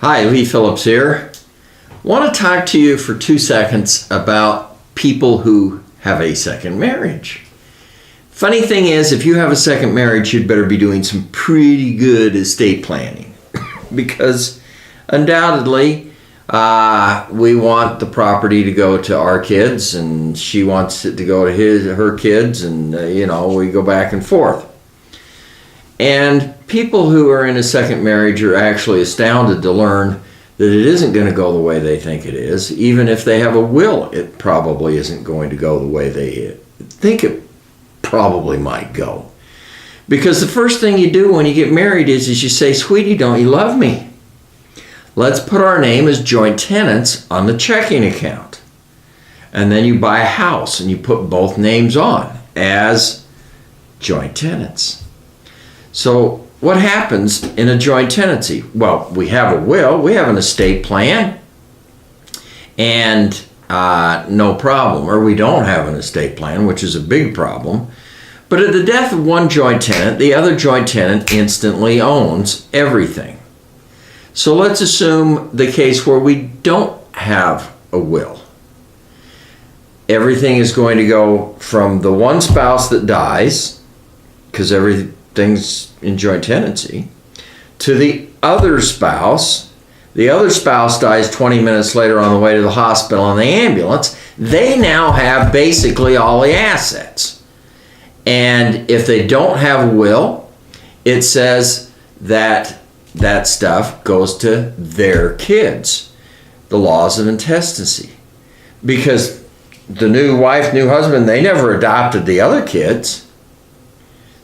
Hi, Lee Phillips here. Want to talk to you for 2 seconds about people who have a second marriage. Funny thing is, if you have a second marriage, you'd better be doing some pretty good estate planning because undoubtedly we want the property to go to our kids and she wants it to go to her kids, and we go back and forth. And people who are in a second marriage are actually astounded to learn that it isn't going to go the way they think it is. Even if they have a will, it probably isn't going to go the way they think it probably might go. Because the first thing you do when you get married is you say, "Sweetie, don't you love me? Let's put our name as joint tenants on the checking account." And then you buy a house and you put both names on as joint tenants. So what happens in a joint tenancy? Well, we have a will, we have an estate plan, and no problem. Or we don't have an estate plan, which is a big problem. But at the death of one joint tenant, the other joint tenant instantly owns everything. So let's assume the case where we don't have a will. Everything is going to go from the one spouse that dies, because everything's in joint tenancy, to the other spouse. The other spouse dies 20 minutes later on the way to the hospital in the ambulance. They now have basically all the assets. And if they don't have a will, it says that that stuff goes to their kids. The laws of intestacy. Because the new wife, new husband, they never adopted the other kids.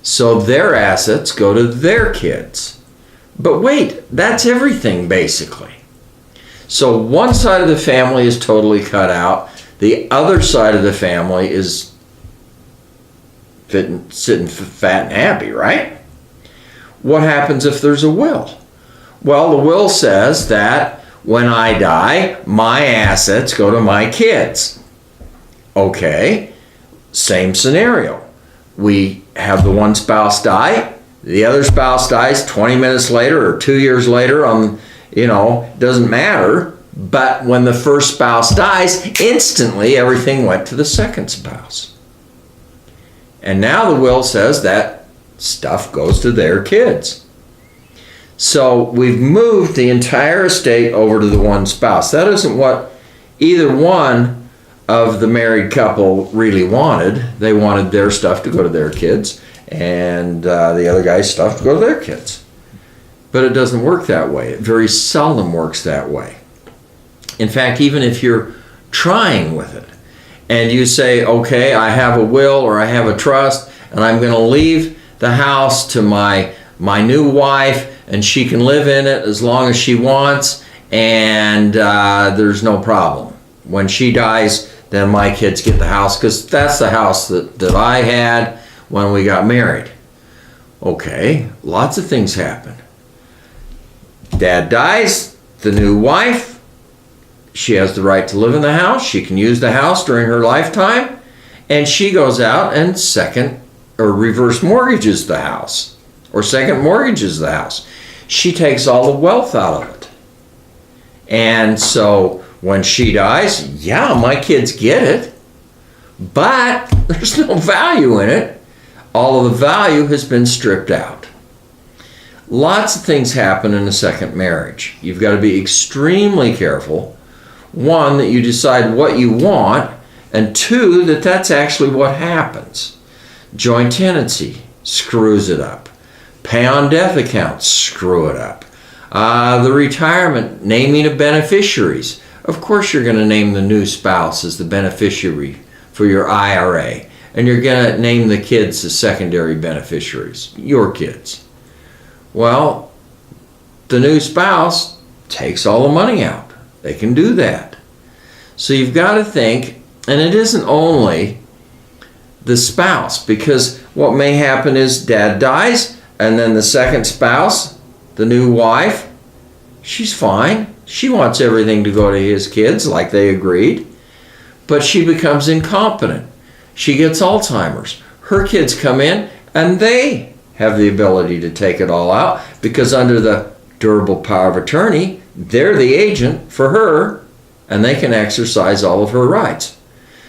So their assets go to their kids. But wait, that's everything basically. So one side of the family is totally cut out. The other side of the family is sitting fat and happy, right? What happens if there's a will? Well, the will says that when I die, my assets go to my kids. Okay, same scenario. We have the one spouse die, the other spouse dies 20 minutes later or 2 years later, doesn't matter. But when the first spouse dies, instantly everything went to the second spouse. And now the will says that stuff goes to their kids. So we've moved the entire estate over to the one spouse. That isn't what either one of the married couple really wanted. They wanted their stuff to go to their kids and the other guy's stuff to go to their kids. But it doesn't work that way. It very seldom works that way. In fact, even if you're trying with it and you say, okay, I have a will or I have a trust and I'm going to leave the house to my new wife and she can live in it as long as she wants, and there's no problem. When she dies, then my kids get the house because that's the house that I had when we got married. Okay, lots of things happen. Dad dies, the new wife, she has the right to live in the house. She can use the house during her lifetime, and she goes out and reverse mortgages the house, or second mortgages the house. She takes all the wealth out of it. And so when she dies, yeah, my kids get it, but there's no value in it. All of the value has been stripped out. Lots of things happen in a second marriage. You've got to be extremely careful. One, that you decide what you want, and two, that that's actually what happens. Joint tenancy screws it up. Pay on death accounts screw it up. The retirement, naming of beneficiaries. Of course you're going to name the new spouse as the beneficiary for your IRA, and you're going to name the kids as secondary beneficiaries, your kids. Well, the new spouse takes all the money out. They can do that. So you've got to think, and it isn't only the spouse, because what may happen is dad dies, and then the second spouse, the new wife, she's fine. She wants everything to go to his kids like they agreed, but she becomes incompetent. She gets Alzheimer's. Her kids come in and they have the ability to take it all out because under the durable power of attorney, they're the agent for her, and they can exercise all of her rights.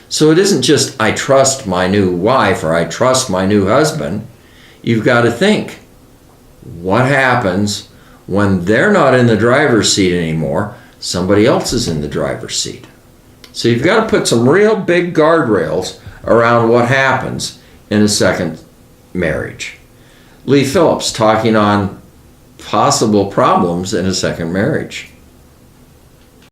So it isn't just I trust my new wife or I trust my new husband. You've got to think, what happens when they're not in the driver's seat anymore? Somebody else is in the driver's seat. So you've got to put some real big guardrails around what happens in a second marriage. Lee Phillips talking on possible problems in a second marriage.